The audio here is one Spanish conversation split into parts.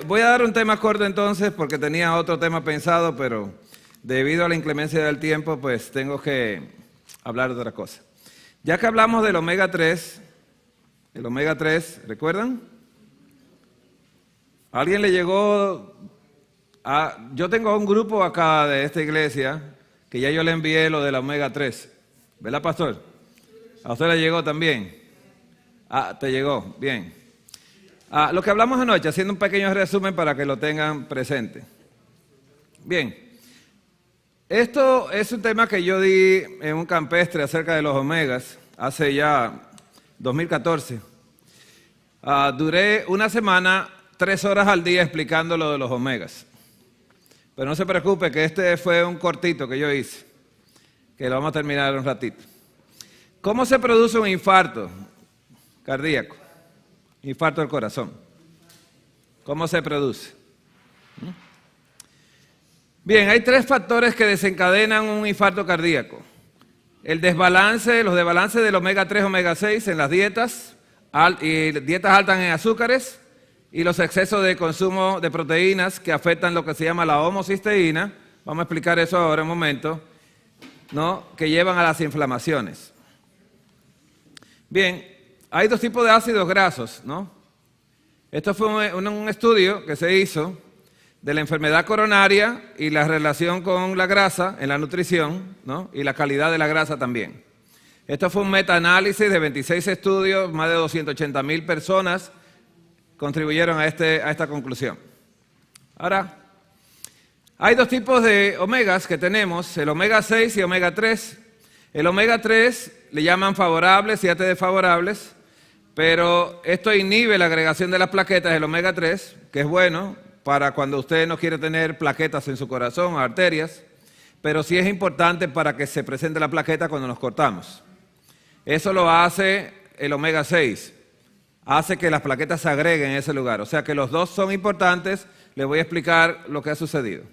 Voy a dar un tema corto entonces porque tenía otro tema pensado, pero debido a la inclemencia del tiempo, pues tengo que hablar de otra cosa. Ya que hablamos del omega 3, ¿recuerdan? ¿A alguien le llegó? Yo tengo un grupo acá de esta iglesia que ya yo le envié lo del omega 3, ¿verdad, pastor? ¿A usted le llegó también? Te llegó, bien. Lo que hablamos anoche, haciendo un pequeño resumen para que lo tengan presente. Bien, esto es un tema que yo di en un campestre acerca de los omegas hace ya 2014. Duré una semana, 3 horas al día explicando lo de los omegas. Pero no se preocupe que este fue un cortito que yo hice, que lo vamos a terminar en un ratito. ¿Cómo se produce un infarto cardíaco? Infarto del corazón. ¿Cómo se produce? Bien, hay 3 factores que desencadenan un infarto cardíaco. Los desbalances del omega 3, omega 6 en las dietas, y dietas altas en azúcares, y los excesos de consumo de proteínas que afectan lo que se llama la homocisteína, vamos a explicar eso ahora en un momento, ¿no? Que llevan a las inflamaciones. Bien, hay 2 tipos de ácidos grasos, ¿no? Esto fue un estudio que se hizo de la enfermedad coronaria y la relación con la grasa en la nutrición, ¿no? Y la calidad de la grasa también. Esto fue un metaanálisis de 26 estudios, más de 280,000 personas contribuyeron a esta conclusión. Ahora, hay 2 tipos de omegas que tenemos, el omega 6 y omega 3. El omega 3 le llaman favorables y AT desfavorables, pero esto inhibe la agregación de las plaquetas del omega 3, que es bueno para cuando usted no quiere tener plaquetas en su corazón o arterias, pero sí es importante para que se presente la plaqueta cuando nos cortamos. Eso lo hace el omega 6, hace que las plaquetas se agreguen en ese lugar. O sea que los 2 son importantes, les voy a explicar lo que ha sucedido.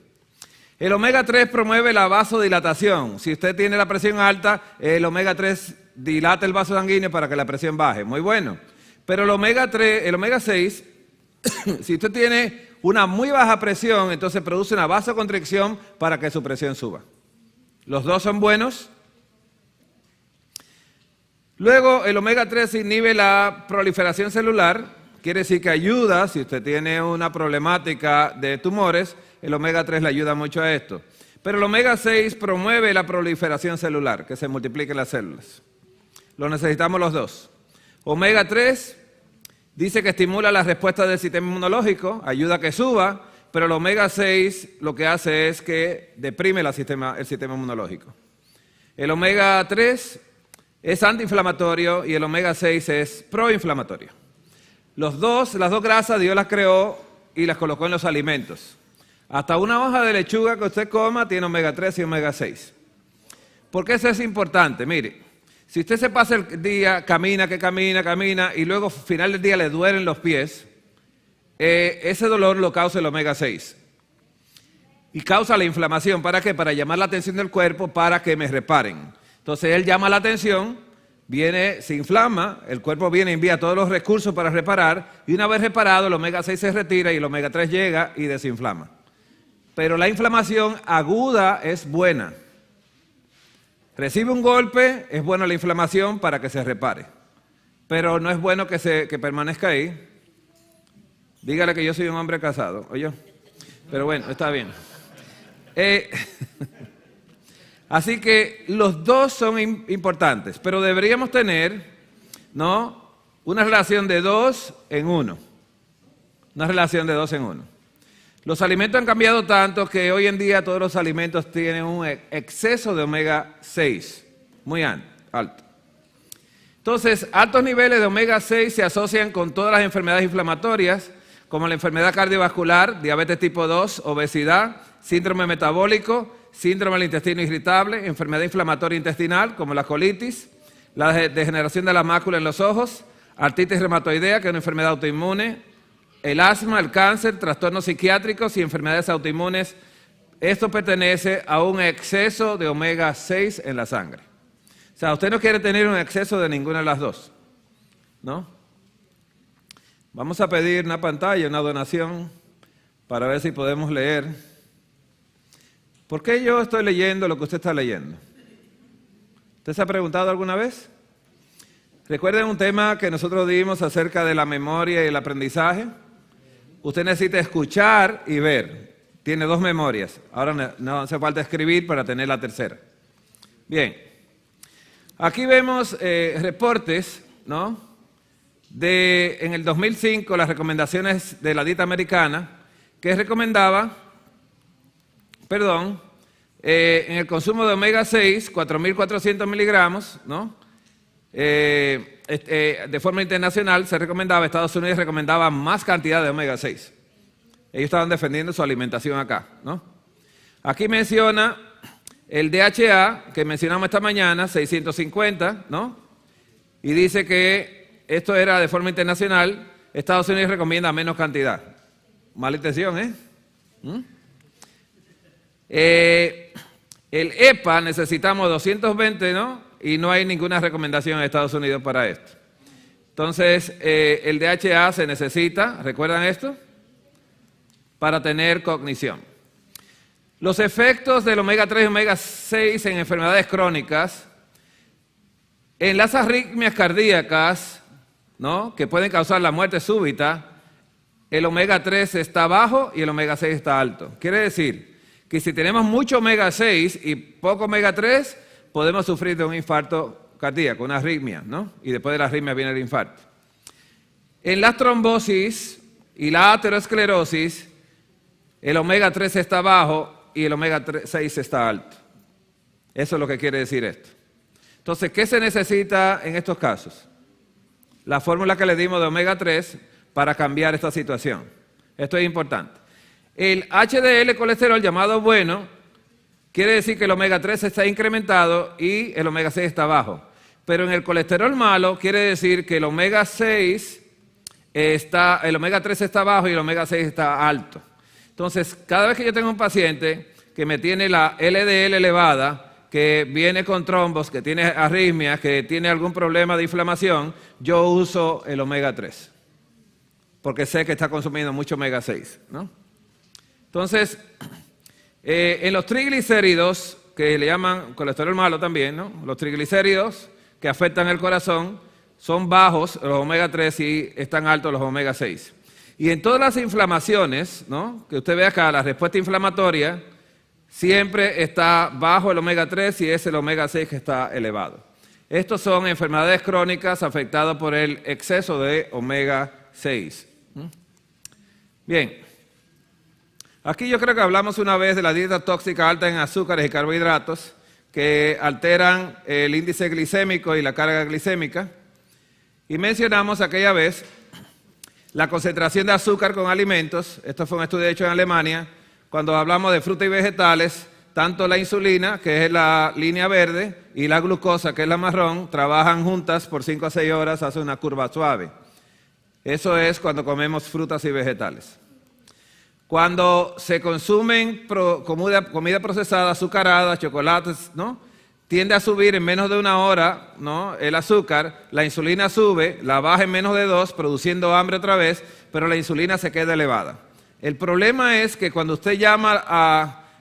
El omega 3 promueve la vasodilatación. Si usted tiene la presión alta, el omega 3 dilata el vaso sanguíneo para que la presión baje. Muy bueno. Pero el omega 6, si usted tiene una muy baja presión, entonces produce una vasoconstricción para que su presión suba. Los 2 son buenos. Luego, el omega 3 inhibe la proliferación celular. Quiere decir que ayuda, si usted tiene una problemática de tumores, el omega 3 le ayuda mucho a esto. Pero el omega 6 promueve la proliferación celular, que se multipliquen las células. Lo necesitamos los 2. Omega 3 dice que estimula la respuesta del sistema inmunológico, ayuda a que suba, pero el omega 6 lo que hace es que deprime el sistema inmunológico. El omega 3 es antiinflamatorio y el omega 6 es proinflamatorio. Las dos grasas Dios las creó y las colocó en los alimentos. Hasta una hoja de lechuga que usted coma tiene omega 3 y omega 6. ¿Por qué eso es importante? Mire, si usted se pasa el día, camina y luego al final del día le duelen los pies, ese dolor lo causa el omega 6. Y causa la inflamación. ¿Para qué? Para llamar la atención del cuerpo para que me reparen. Entonces él llama la atención, se inflama, el cuerpo viene y envía todos los recursos para reparar, y una vez reparado el omega 6 se retira y el omega 3 llega y desinflama. Pero la inflamación aguda es buena. Recibe un golpe, es bueno la inflamación para que se repare. Pero no es bueno que permanezca ahí. Dígale que yo soy un hombre casado, ¿oyó? Pero bueno, está bien. Así que los 2 son importantes, pero deberíamos tener, ¿no?, una relación de 2 en 1. Una relación de 2 en 1. Los alimentos han cambiado tanto que hoy en día todos los alimentos tienen un exceso de omega 6, muy alto. Entonces, altos niveles de omega 6 se asocian con todas las enfermedades inflamatorias, como la enfermedad cardiovascular, diabetes tipo 2, obesidad, síndrome metabólico, síndrome del intestino irritable, enfermedad inflamatoria intestinal, como la colitis, la degeneración de la mácula en los ojos, artritis reumatoidea, que es una enfermedad autoinmune, el asma, el cáncer, trastornos psiquiátricos y enfermedades autoinmunes. Esto pertenece a un exceso de omega 6 en la sangre. O sea, usted no quiere tener un exceso de ninguna de las 2, ¿no? Vamos a pedir una pantalla, una donación para ver si podemos leer. ¿Por qué yo estoy leyendo lo que usted está leyendo? ¿Usted se ha preguntado alguna vez? Recuerden un tema que nosotros dimos acerca de la memoria y el aprendizaje. Usted necesita escuchar y ver. Tiene dos memorias. Ahora no hace falta escribir para tener la tercera. Bien. Aquí vemos reportes, ¿no? En el 2005, las recomendaciones de la dieta americana, que recomendaba, en el consumo de omega 6, 4.400 miligramos, ¿no? De forma internacional se recomendaba, Estados Unidos recomendaba más cantidad de omega 6. Ellos estaban defendiendo su alimentación acá, ¿no? Aquí menciona el DHA, que mencionamos esta mañana, 650, ¿no? Y dice que esto era de forma internacional, Estados Unidos recomienda menos cantidad. Mala intención, ¿eh? El EPA necesitamos 220, ¿no? Y no hay ninguna recomendación en Estados Unidos para esto. Entonces, el DHA se necesita, ¿recuerdan esto? Para tener cognición. Los efectos del omega 3 y omega 6 en enfermedades crónicas, en las arritmias cardíacas, ¿no? Que pueden causar la muerte súbita, el omega 3 está bajo y el omega 6 está alto. Quiere decir que si tenemos mucho omega 6 y poco omega 3, podemos sufrir de un infarto cardíaco, una arritmia, ¿no? Y después de la arritmia viene el infarto. En la trombosis y la aterosclerosis, el omega 3 está bajo y el omega 6 está alto. Eso es lo que quiere decir esto. Entonces, ¿qué se necesita en estos casos? La fórmula que le dimos de omega 3 para cambiar esta situación. Esto es importante. El HDL colesterol llamado bueno quiere decir que el omega 3 está incrementado y el omega 6 está bajo. Pero en el colesterol malo quiere decir que el omega 3 está bajo y el omega 6 está alto. Entonces, cada vez que yo tengo un paciente que me tiene la LDL elevada, que viene con trombos, que tiene arritmias, que tiene algún problema de inflamación, yo uso el omega 3, porque sé que está consumiendo mucho omega 6, ¿no? Entonces, en los triglicéridos, que le llaman colesterol malo también, ¿no? Los triglicéridos que afectan el corazón son bajos los omega 3 y están altos los omega 6. Y en todas las inflamaciones, ¿no? Que usted ve acá, la respuesta inflamatoria siempre está bajo el omega 3 y es el omega 6 que está elevado. Estos son enfermedades crónicas afectadas por el exceso de omega 6. Bien. Aquí yo creo que hablamos una vez de la dieta tóxica alta en azúcares y carbohidratos que alteran el índice glicémico y la carga glicémica. Y mencionamos aquella vez la concentración de azúcar con alimentos. Esto fue un estudio hecho en Alemania. Cuando hablamos de frutas y vegetales, tanto la insulina, que es la línea verde, y la glucosa, que es la marrón, trabajan juntas por 5 a 6 horas, hace una curva suave. Eso es cuando comemos frutas y vegetales. Cuando se consumen comida procesada, azucarada, chocolates, ¿no? Tiende a subir en menos de una hora, ¿no? El azúcar, la insulina sube, la baja en menos de 2, produciendo hambre otra vez, pero la insulina se queda elevada. El problema es que cuando usted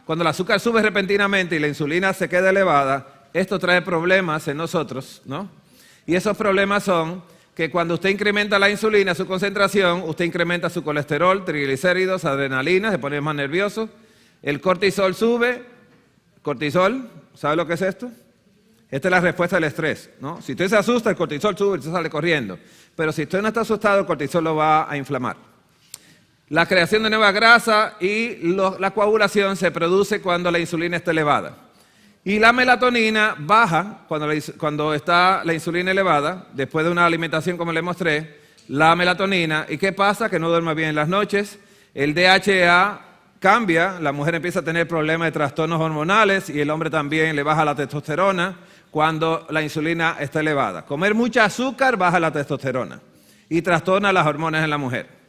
cuando el azúcar sube repentinamente y la insulina se queda elevada, esto trae problemas en nosotros, ¿no? Y esos problemas son que cuando usted incrementa la insulina, su concentración, usted incrementa su colesterol, triglicéridos, adrenalina, se pone más nervioso, el cortisol sube. Cortisol, ¿sabe lo que es esto? Esta es la respuesta al estrés, ¿no? Si usted se asusta, el cortisol sube y usted sale corriendo. Pero si usted no está asustado, el cortisol lo va a inflamar. La creación de nueva grasa y la coagulación se produce cuando la insulina está elevada. Y la melatonina baja cuando está la insulina elevada, después de una alimentación como le mostré, la melatonina. ¿Y qué pasa? Que no duerme bien en las noches. El DHA cambia, la mujer empieza a tener problemas de trastornos hormonales y el hombre también le baja la testosterona cuando la insulina está elevada. Comer mucha azúcar baja la testosterona y trastorna las hormonas en la mujer.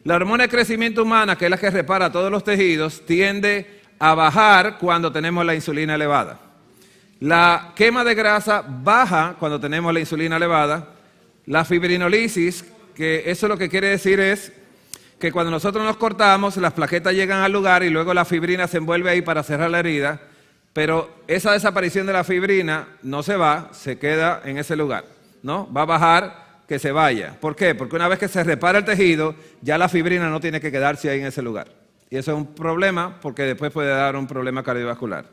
La hormona de crecimiento humana, que es la que repara todos los tejidos, tiende a bajar cuando tenemos la insulina elevada. La quema de grasa baja cuando tenemos la insulina elevada. La fibrinolisis, que eso lo que quiere decir es que que cuando nosotros nos cortamos, las plaquetas llegan al lugar y luego la fibrina se envuelve ahí para cerrar la herida, pero esa desaparición de la fibrina no se va, se queda en ese lugar, ¿no? Va a bajar, que se vaya. ¿Por qué? Porque una vez que se repara el tejido, ya la fibrina no tiene que quedarse ahí en ese lugar. Y eso es un problema porque después puede dar un problema cardiovascular.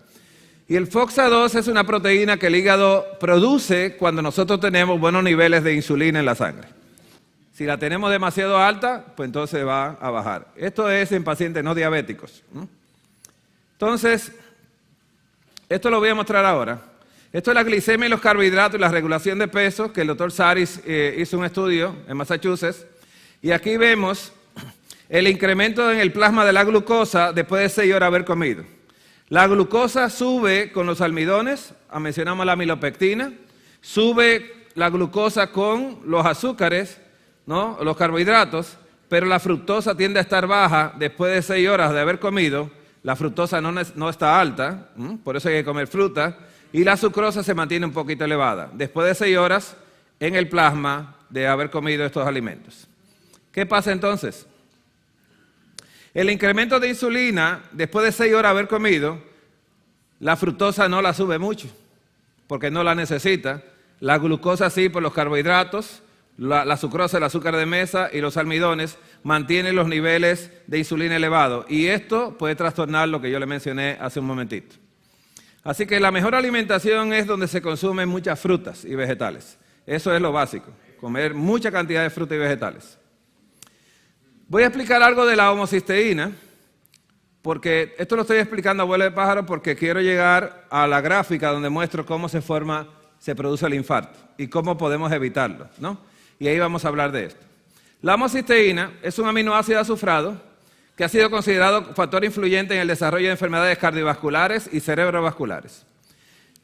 Y el FOXA2 es una proteína que el hígado produce cuando nosotros tenemos buenos niveles de insulina en la sangre. Si la tenemos demasiado alta, pues entonces va a bajar. Esto es en pacientes no diabéticos. Entonces, esto lo voy a mostrar ahora. Esto es la glicemia y los carbohidratos y la regulación de peso, que el doctor Saris hizo un estudio en Massachusetts. Y aquí vemos el incremento en el plasma de la glucosa después de 6 horas de haber comido. La glucosa sube con los almidones, mencionamos la amilopectina, sube la glucosa con los azúcares, ¿no? Los carbohidratos, pero la fructosa tiende a estar baja después de 6 horas de haber comido. La fructosa no está alta, por eso hay que comer fruta. Y la sucrosa se mantiene un poquito elevada, después de 6 horas en el plasma de haber comido estos alimentos. ¿Qué pasa entonces? El incremento de insulina, después de 6 horas de haber comido, la fructosa no la sube mucho, porque no la necesita. La glucosa sí, por los carbohidratos, la sucrosa, el azúcar de mesa y los almidones mantienen los niveles de insulina elevados. Y esto puede trastornar lo que yo le mencioné hace un momentito. Así que la mejor alimentación es donde se consumen muchas frutas y vegetales. Eso es lo básico, comer mucha cantidad de frutas y vegetales. Voy a explicar algo de la homocisteína, porque esto lo estoy explicando a vuelo de pájaro porque quiero llegar a la gráfica donde muestro cómo se produce el infarto y cómo podemos evitarlo, ¿no? Y ahí vamos a hablar de esto. La homocisteína es un aminoácido azufrado que ha sido considerado factor influyente en el desarrollo de enfermedades cardiovasculares y cerebrovasculares.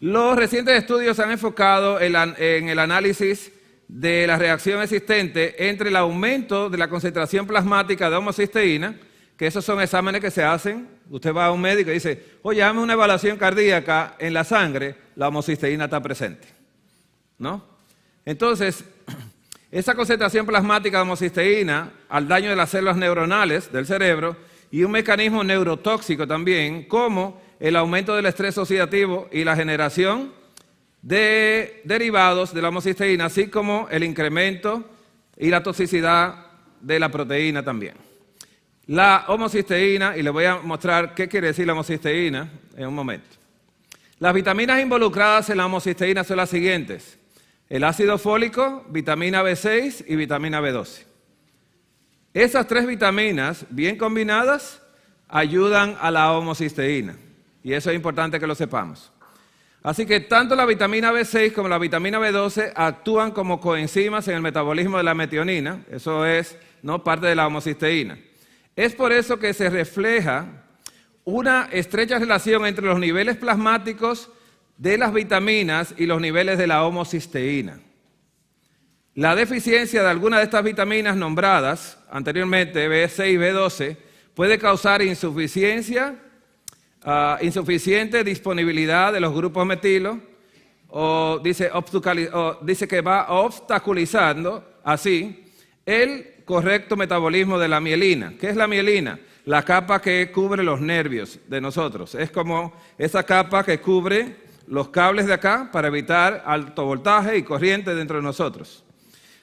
Los recientes estudios se han enfocado en el análisis de la reacción existente entre el aumento de la concentración plasmática de homocisteína, que esos son exámenes que se hacen. Usted va a un médico y dice, oye, dame una evaluación cardíaca en la sangre, la homocisteína está presente, ¿no? Entonces, esa concentración plasmática de homocisteína al daño de las células neuronales del cerebro y un mecanismo neurotóxico también, como el aumento del estrés oxidativo y la generación de derivados de la homocisteína, así como el incremento y la toxicidad de la proteína también. La homocisteína, y les voy a mostrar qué quiere decir la homocisteína en un momento. Las vitaminas involucradas en la homocisteína son las siguientes: el ácido fólico, vitamina B6 y vitamina B12. Esas 3 vitaminas, bien combinadas, ayudan a la homocisteína. Y eso es importante que lo sepamos. Así que tanto la vitamina B6 como la vitamina B12 actúan como coenzimas en el metabolismo de la metionina. Eso es, ¿no?, parte de la homocisteína. Es por eso que se refleja una estrecha relación entre los niveles plasmáticos de las vitaminas y los niveles de la homocisteína. La deficiencia de alguna de estas vitaminas nombradas anteriormente, B6 y B12, puede causar insuficiente disponibilidad de los grupos metilo, o dice que va obstaculizando así el correcto metabolismo de la mielina. ¿Qué es la mielina? La capa que cubre los nervios de nosotros. Es como esa capa que cubre los cables de acá para evitar alto voltaje y corriente dentro de nosotros.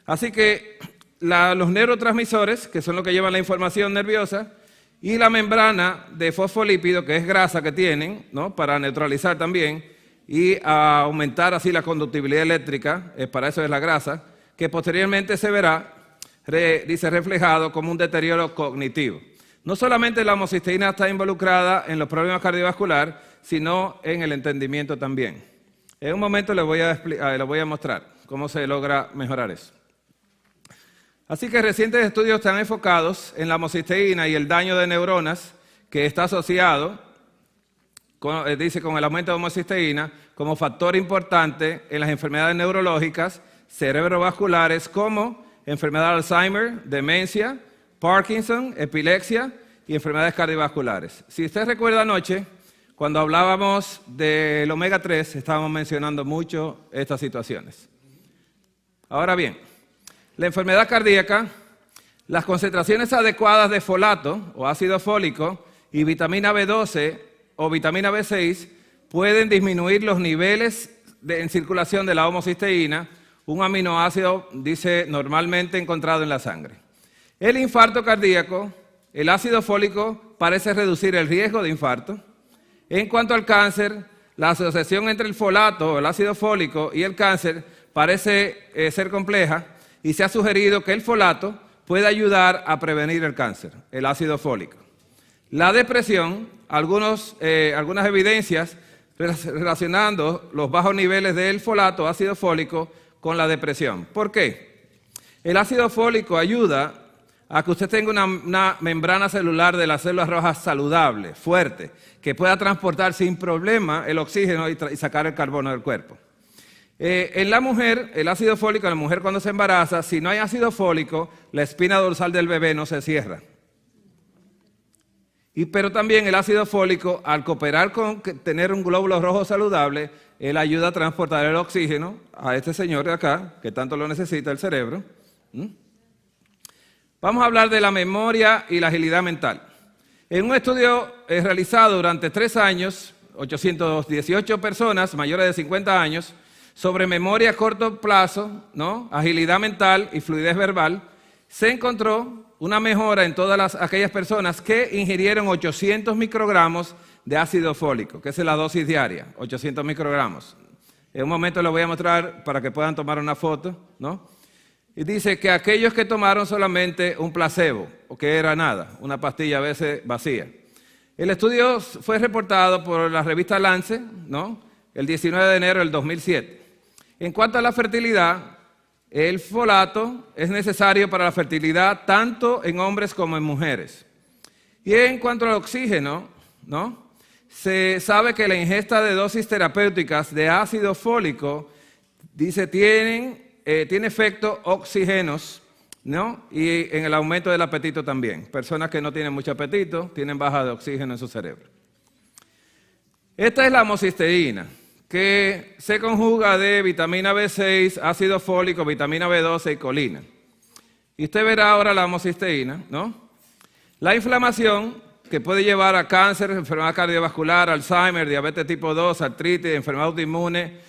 Así que los neurotransmisores, que son los que llevan la información nerviosa, y la membrana de fosfolípido, que es grasa que tienen, ¿no?, para neutralizar también y aumentar así la conductividad eléctrica, para eso es la grasa, que posteriormente se verá, dice, reflejado como un deterioro cognitivo. No solamente la homocisteína está involucrada en los problemas cardiovasculares, sino en el entendimiento también. En un momento les voy a mostrar cómo se logra mejorar eso. Así que recientes estudios están enfocados en la homocisteína y el daño de neuronas que está asociado, con el aumento de homocisteína como factor importante en las enfermedades neurológicas, cerebrovasculares, como enfermedad de Alzheimer, demencia, Parkinson, epilepsia y enfermedades cardiovasculares. Si usted recuerda anoche, cuando hablábamos del omega 3, estábamos mencionando mucho estas situaciones. Ahora bien, la enfermedad cardíaca Las concentraciones adecuadas de folato o ácido fólico y vitamina B12 o vitamina B6 pueden disminuir los niveles en circulación de la homocisteína, un aminoácido, dice, normalmente encontrado en la sangre. El infarto cardíaco, el ácido fólico parece reducir el riesgo de infarto. En cuanto al cáncer, la asociación entre el folato o el ácido fólico y el cáncer parece ser compleja y se ha sugerido que el folato puede ayudar a prevenir el cáncer, el ácido fólico. La depresión, algunas evidencias relacionando los bajos niveles del folato, ácido fólico, con la depresión. ¿Por qué? El ácido fólico ayuda a que usted tenga una membrana celular de las células rojas saludable, fuerte, que pueda transportar sin problema el oxígeno y sacar el carbono del cuerpo. En la mujer, el ácido fólico, en la mujer cuando se embaraza, si no hay ácido fólico, la espina dorsal del bebé no se cierra. Pero también el ácido fólico, al cooperar con tener un glóbulo rojo saludable, él ayuda a transportar el oxígeno a este señor de acá, que tanto lo necesita el cerebro. Vamos a hablar de la memoria y la agilidad mental. En un estudio realizado durante 3 años, 818 personas mayores de 50 años, sobre memoria a corto plazo, agilidad mental y fluidez verbal, se encontró una mejora en todas aquellas personas que ingirieron 800 microgramos de ácido fólico, que es la dosis diaria, 800 microgramos. En un momento les voy a mostrar para que puedan tomar una foto, Y dice que aquellos que tomaron solamente un placebo, o que era nada, una pastilla a veces vacía. El estudio fue reportado por la revista Lancet, el 19 de enero del 2007. En cuanto a la fertilidad, el folato es necesario para la fertilidad tanto en hombres como en mujeres. Y en cuanto al oxígeno, se sabe que la ingesta de dosis terapéuticas de ácido fólico, dice, tiene efectos oxígenos, y en el aumento del apetito también. Personas que no tienen mucho apetito tienen baja de oxígeno en su cerebro. Esta es la homocisteína, que se conjuga de vitamina B6, ácido fólico, vitamina B12 y colina. Y usted verá ahora la homocisteína, La inflamación, que puede llevar a cáncer, enfermedad cardiovascular, Alzheimer, diabetes tipo 2, artritis, enfermedad autoinmune,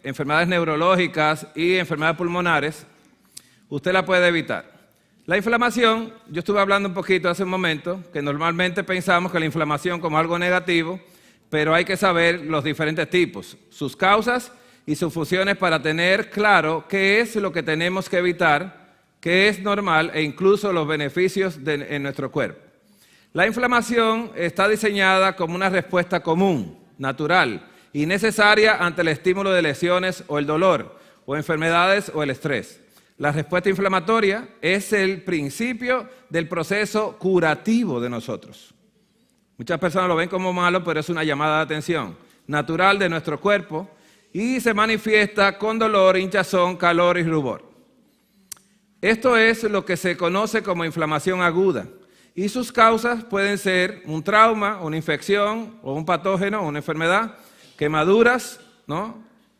enfermedades neurológicas y enfermedades pulmonares, usted la puede evitar. La inflamación, yo estuve hablando un poquito hace un momento, que normalmente pensamos que la inflamación como algo negativo, pero hay que saber los diferentes tipos, sus causas y sus funciones para tener claro qué es lo que tenemos que evitar, qué es normal e incluso los beneficios en nuestro cuerpo. La inflamación está diseñada como una respuesta común, natural y necesaria ante el estímulo de lesiones o el dolor, o enfermedades o el estrés. La respuesta inflamatoria es el principio del proceso curativo de nosotros. Muchas personas lo ven como malo, pero es una llamada de atención natural de nuestro cuerpo y se manifiesta con dolor, hinchazón, calor y rubor. Esto es lo que se conoce como inflamación aguda y sus causas pueden ser un trauma, una infección o un patógeno, una enfermedad, quemaduras,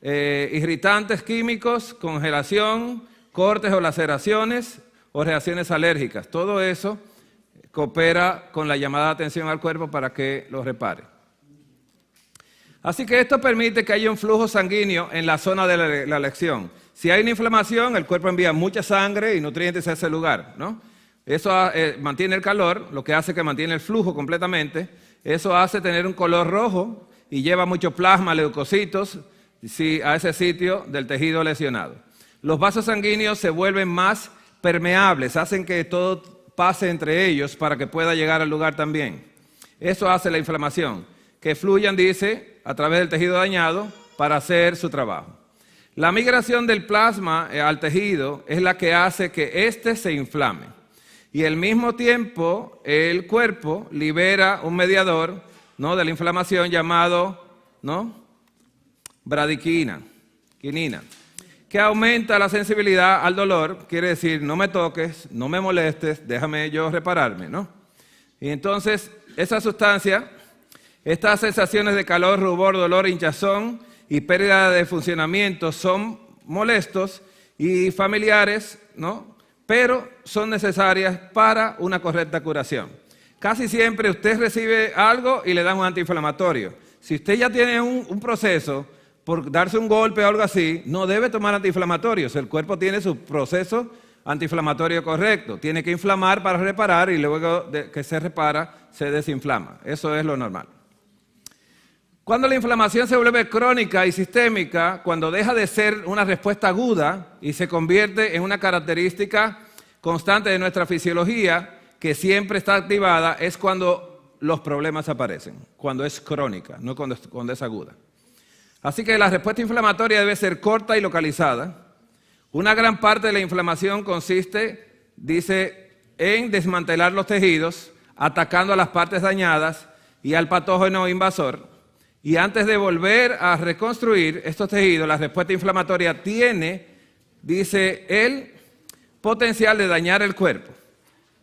irritantes químicos, congelación, cortes o laceraciones o reacciones alérgicas. Todo eso coopera con la llamada de atención al cuerpo para que lo repare. Así que esto permite que haya un flujo sanguíneo en la zona de la lesión. Si hay una inflamación, el cuerpo envía mucha sangre y nutrientes a ese lugar, Eso mantiene el calor, lo que hace que mantiene el flujo completamente. Eso hace tener un color rojo y lleva mucho plasma, leucocitos, a ese sitio del tejido lesionado. Los vasos sanguíneos se vuelven más permeables, hacen que todo pase entre ellos para que pueda llegar al lugar también. Eso hace la inflamación, que fluyan, dice, a través del tejido dañado para hacer su trabajo. La migración del plasma al tejido es la que hace que éste se inflame. Y al mismo tiempo, el cuerpo libera un mediador, de la inflamación llamado, bradiquinina, que aumenta la sensibilidad al dolor, quiere decir, no me toques, no me molestes, déjame yo repararme, Y entonces, esa sustancia, estas sensaciones de calor, rubor, dolor, hinchazón y pérdida de funcionamiento son molestos y familiares, pero son necesarias para una correcta curación. Casi siempre usted recibe algo y le dan un antiinflamatorio. Si usted ya tiene un proceso por darse un golpe o algo así, no debe tomar antiinflamatorios. El cuerpo tiene su proceso antiinflamatorio correcto. Tiene que inflamar para reparar y luego de que se repara, se desinflama. Eso es lo normal. Cuando la inflamación se vuelve crónica y sistémica, cuando deja de ser una respuesta aguda y se convierte en una característica constante de nuestra fisiología, que siempre está activada, es cuando los problemas aparecen, cuando es crónica, no cuando es aguda. Así que la respuesta inflamatoria debe ser corta y localizada. Una gran parte de la inflamación consiste, dice, en desmantelar los tejidos, atacando a las partes dañadas y al patógeno invasor. Y antes de volver a reconstruir estos tejidos, la respuesta inflamatoria tiene, dice, el potencial de dañar el cuerpo.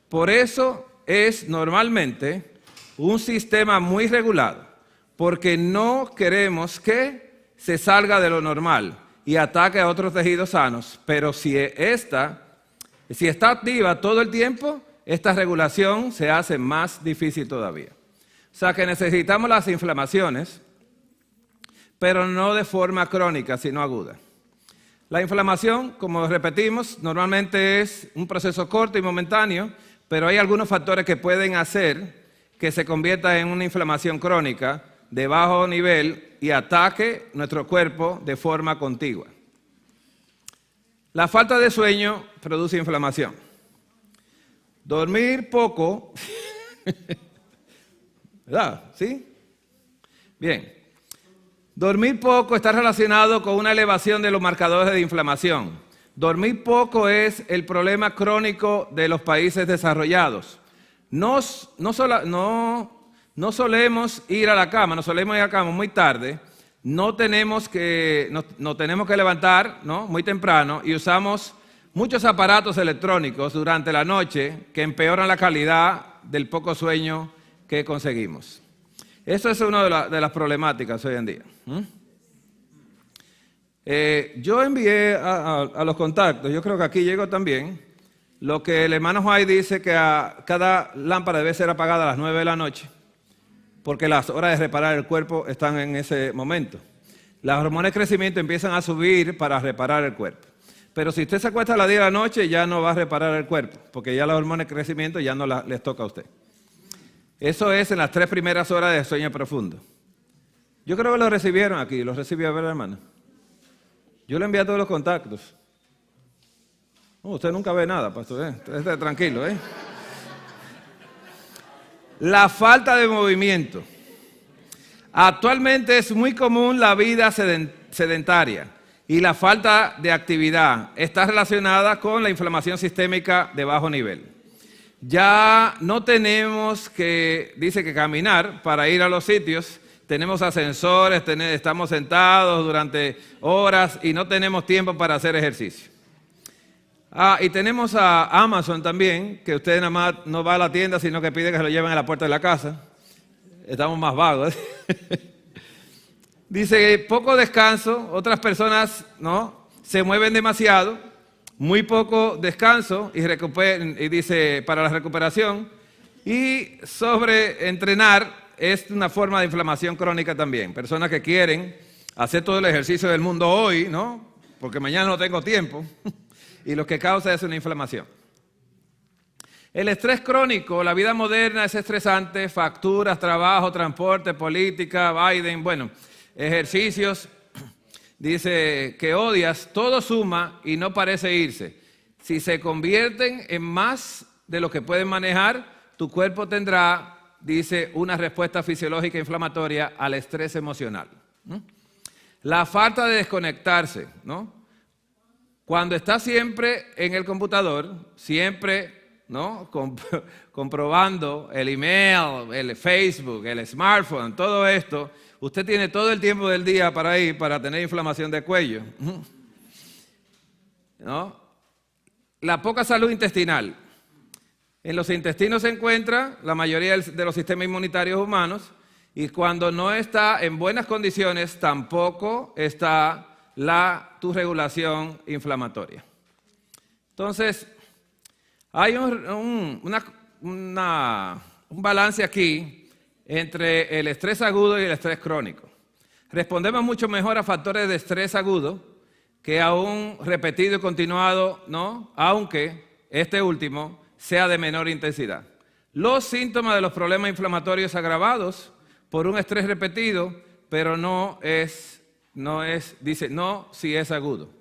Por eso es normalmente un sistema muy regulado, porque no queremos que se salga de lo normal y ataque a otros tejidos sanos, pero si está activa todo el tiempo, esta regulación se hace más difícil todavía. O sea que necesitamos las inflamaciones, pero no de forma crónica, sino aguda. La inflamación, como repetimos, normalmente es un proceso corto y momentáneo, pero hay algunos factores que pueden hacer que se convierta en una inflamación crónica de bajo nivel y ataque nuestro cuerpo de forma contigua. La falta de sueño produce inflamación. Dormir poco, ¿verdad? ¿Sí? Bien. Dormir poco está relacionado con una elevación de los marcadores de inflamación. Dormir poco es el problema crónico de los países desarrollados. No solemos ir a la cama, nos solemos ir a la cama muy tarde, nos tenemos que levantar, ¿no?, muy temprano y usamos muchos aparatos electrónicos durante la noche que empeoran la calidad del poco sueño que conseguimos. Eso es una de las problemáticas hoy en día. Yo envié a los contactos, yo creo que aquí llegó también, lo que el hermano White dice que cada lámpara debe ser apagada a las 9 de la noche, porque las horas de reparar el cuerpo están en ese momento. Las hormonas de crecimiento empiezan a subir para reparar el cuerpo. Pero si usted se acuesta a las 10 de la noche, ya no va a reparar el cuerpo, porque ya las hormonas de crecimiento ya no les toca a usted. Eso es en las 3 primeras horas de sueño profundo. Yo creo que lo recibieron aquí, lo recibió, ¿verdad, hermano? Yo le envié a todos los contactos. Usted nunca ve nada, pastor, esté tranquilo, La falta de movimiento. Actualmente es muy común la vida sedentaria y la falta de actividad está relacionada con la inflamación sistémica de bajo nivel. Ya no tenemos dice que caminar para ir a los sitios, tenemos ascensores, estamos sentados durante horas y no tenemos tiempo para hacer ejercicio. Y tenemos a Amazon también, que usted nada más no va a la tienda, sino que pide que se lo lleven a la puerta de la casa. Estamos más vagos. Dice, poco descanso, otras personas no se mueven demasiado, muy poco descanso y dice para la recuperación, y sobreentrenar es una forma de inflamación crónica también. Personas que quieren hacer todo el ejercicio del mundo hoy, ¿no?, porque mañana no tengo tiempo, y lo que causa es una inflamación. El estrés crónico, la vida moderna es estresante, facturas, trabajo, transporte, política, Biden, ejercicios, dice que odias, todo suma y no parece irse. Si se convierten en más de lo que pueden manejar, tu cuerpo tendrá, dice, una respuesta fisiológica inflamatoria al estrés emocional. La falta de desconectarse, ¿no? Cuando está siempre en el computador, siempre, ¿no?, comprobando el email, el Facebook, el smartphone, todo esto, usted tiene todo el tiempo del día para tener inflamación de cuello, ¿no? La poca salud intestinal. En los intestinos se encuentra la mayoría de los sistemas inmunitarios humanos y cuando no está en buenas condiciones tampoco está tu regulación inflamatoria. Entonces, Hay un balance aquí entre el estrés agudo y el estrés crónico. Respondemos mucho mejor a factores de estrés agudo que a un repetido y continuado, ¿no? Aunque este último sea de menor intensidad. Los síntomas de los problemas inflamatorios agravados por un estrés repetido, pero no si es agudo.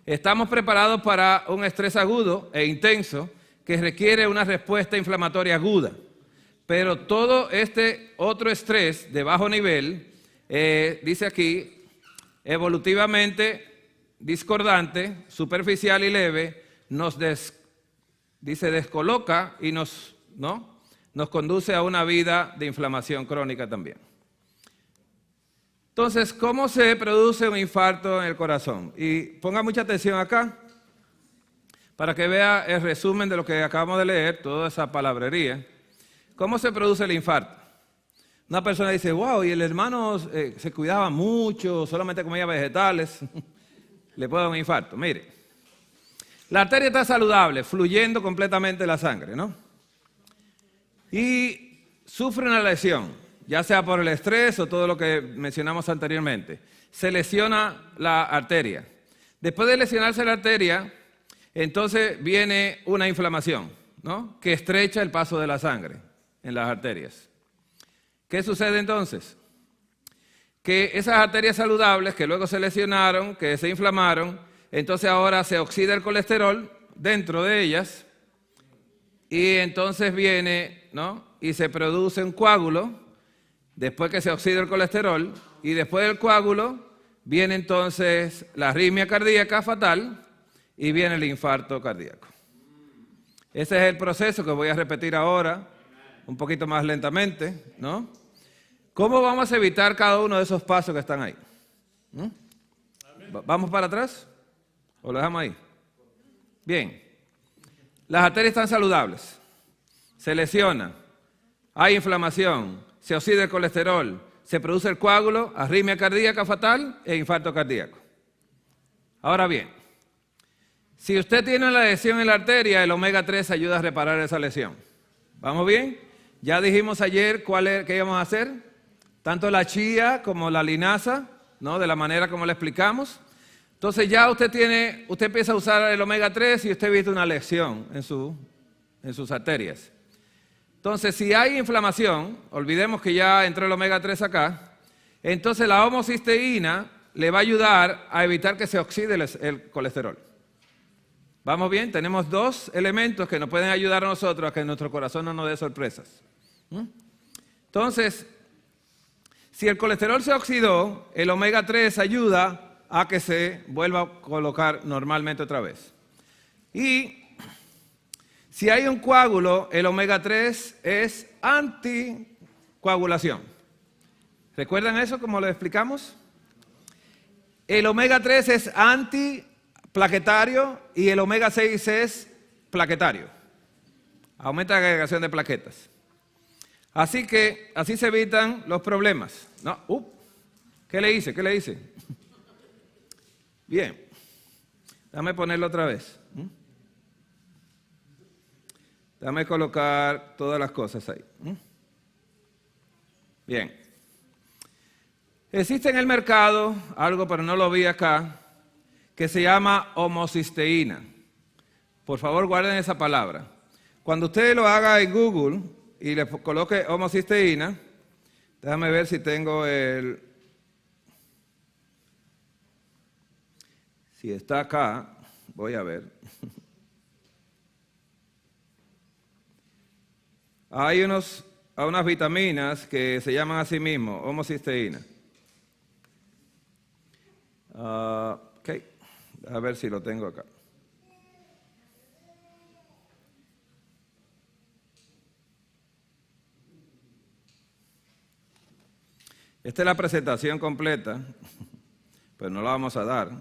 Estamos preparados para un estrés agudo e intenso que requiere una respuesta inflamatoria aguda. Pero todo este otro estrés de bajo nivel, dice aquí, evolutivamente discordante, superficial y leve, nos descoloca y nos conduce a una vida de inflamación crónica también. Entonces, ¿cómo se produce un infarto en el corazón? Y ponga mucha atención acá para que vea el resumen de lo que acabamos de leer, toda esa palabrería. ¿Cómo se produce el infarto? Una persona dice, wow, y el hermano se cuidaba mucho, solamente comía vegetales, le puede dar un infarto. Mire, la arteria está saludable, fluyendo completamente la sangre, ¿no? Y sufre una lesión, ya sea por el estrés o todo lo que mencionamos anteriormente. Se lesiona la arteria. Después de lesionarse la arteria, entonces viene una inflamación, ¿no? Que estrecha el paso de la sangre en las arterias. ¿Qué sucede entonces? Que esas arterias saludables que luego se lesionaron, que se inflamaron, entonces ahora se oxida el colesterol dentro de ellas y entonces viene, ¿no? Y se produce un coágulo después que se oxida el colesterol y después del coágulo viene entonces la arritmia cardíaca fatal y viene el infarto cardíaco. Ese es el proceso que voy a repetir ahora, un poquito más lentamente, ¿no? ¿Cómo vamos a evitar cada uno de esos pasos que están ahí? ¿Vamos para atrás? ¿O lo dejamos ahí? Bien. Las arterias están saludables. Se lesiona. Hay inflamación. Se oxida el colesterol. Se produce el coágulo, arritmia cardíaca fatal e infarto cardíaco. Ahora bien, si usted tiene una lesión en la arteria, el omega 3 ayuda a reparar esa lesión. ¿Vamos bien? Ya dijimos ayer qué íbamos a hacer. Tanto la chía como la linaza, ¿no? De la manera como le explicamos. Entonces ya usted empieza a usar el omega 3 y usted viste una lesión en sus arterias. Entonces, si hay inflamación, olvidemos que ya entró el omega 3 acá, entonces la homocisteína le va a ayudar a evitar que se oxide el colesterol. ¿Vamos bien? Tenemos dos elementos que nos pueden ayudar a nosotros a que nuestro corazón no nos dé sorpresas. Entonces, si el colesterol se oxidó, el omega 3 ayuda a que se vuelva a colocar normalmente otra vez. Y si hay un coágulo, el omega 3 es anticoagulación. ¿Recuerdan eso como lo explicamos? El omega 3 es antiplaquetario y el omega 6 es plaquetario. Aumenta la agregación de plaquetas. Así que así se evitan los problemas. No, ¿qué le hice? Bien, déjame ponerlo otra vez. Déjame colocar todas las cosas ahí. Bien. Existe en el mercado algo, pero no lo vi acá, que se llama homocisteína. Por favor, guarden esa palabra. Cuando usted lo haga en Google y le coloque homocisteína, déjame ver si tengo si está acá, voy a ver. Hay unas vitaminas que se llaman así mismo, homocisteína. Ok, a ver si lo tengo acá. Esta es la presentación completa, pero no la vamos a dar.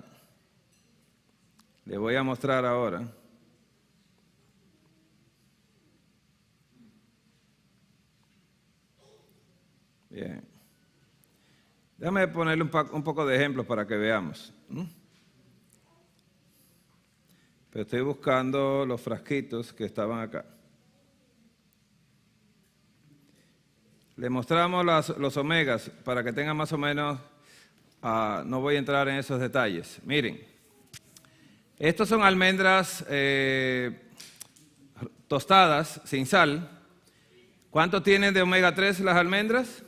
Le voy a mostrar ahora. Bien. Déjame ponerle un poco de ejemplos para que veamos. pero estoy buscando los frasquitos que estaban acá. Le mostramos los omegas para que tengan más o menos, no voy a entrar en esos detalles. Miren, estos son almendras tostadas sin sal. ¿Cuánto tienen de omega 3 las almendras?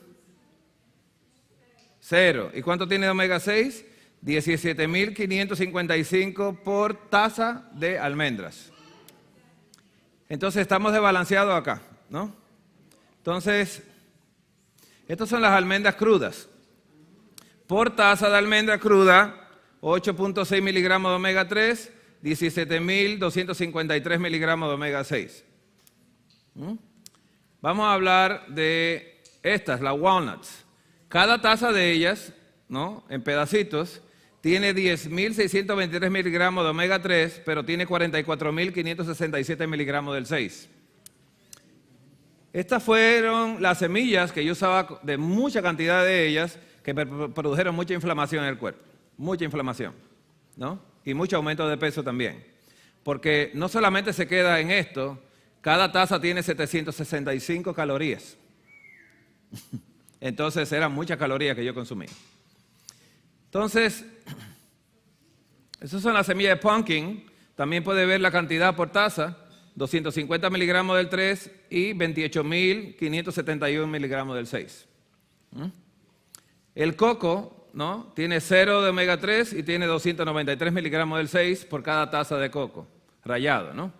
0. ¿Y cuánto tiene de omega 6? 17.555 por taza de almendras. Entonces estamos desbalanceados acá, ¿no? Entonces, estas son las almendras crudas. Por taza de almendra cruda, 8.6 miligramos de omega 3, 17.253 miligramos de omega 6. Vamos a hablar de estas, las walnuts. Cada taza de ellas, ¿no?, en pedacitos, tiene 10.623 miligramos de omega 3, pero tiene 44.567 miligramos del 6. Estas fueron las semillas que yo usaba, de mucha cantidad de ellas, que produjeron mucha inflamación en el cuerpo. Mucha inflamación, ¿no? Y mucho aumento de peso también. Porque no solamente se queda en esto, cada taza tiene 765 calorías. Entonces eran muchas calorías que yo consumí. Entonces, esas son las semillas de pumpkin. También puede ver la cantidad por taza, 250 miligramos del 3 y 28.571 miligramos del 6. El coco, ¿no?, tiene 0 de omega 3 y tiene 293 miligramos del 6 por cada taza de coco, rallado, ¿no?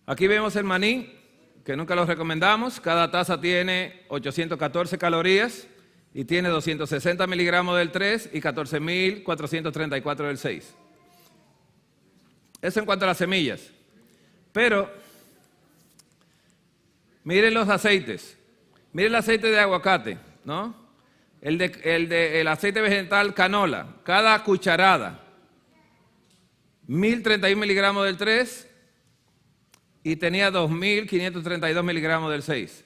Aquí vemos el maní, que nunca lo recomendamos. Cada taza tiene 814 calorías y tiene 260 miligramos del 3 y 14.434 del 6. Eso en cuanto a las semillas. Pero, miren los aceites. Miren el aceite de aguacate, ¿no? El aceite vegetal canola. Cada cucharada, 1.031 miligramos del 3 y tenía 2.532 miligramos del 6.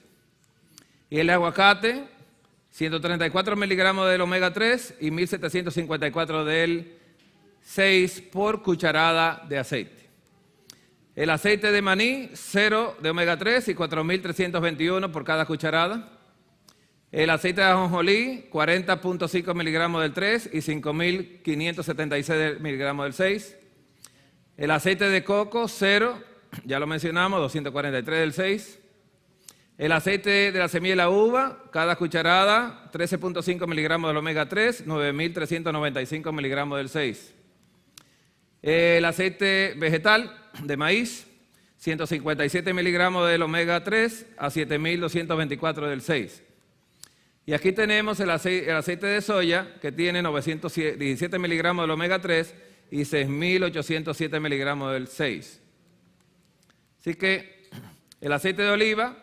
Y el aguacate, 134 miligramos del omega 3 y 1.754 del 6 por cucharada de aceite. El aceite de maní, 0 de omega 3 y 4.321 por cada cucharada. El aceite de ajonjolí, 40.5 miligramos del 3 y 5.576 miligramos del 6. El aceite de coco, 0, ya lo mencionamos, 243 del 6. El aceite de la semilla de la uva, cada cucharada, 13.5 miligramos del omega 3, 9.395 miligramos del 6. El aceite vegetal de maíz, 157 miligramos del omega 3 a 7.224 del 6. Y aquí tenemos el aceite de soya, que tiene 917 miligramos del omega 3 y 6.807 miligramos del 6. Así que el aceite de oliva,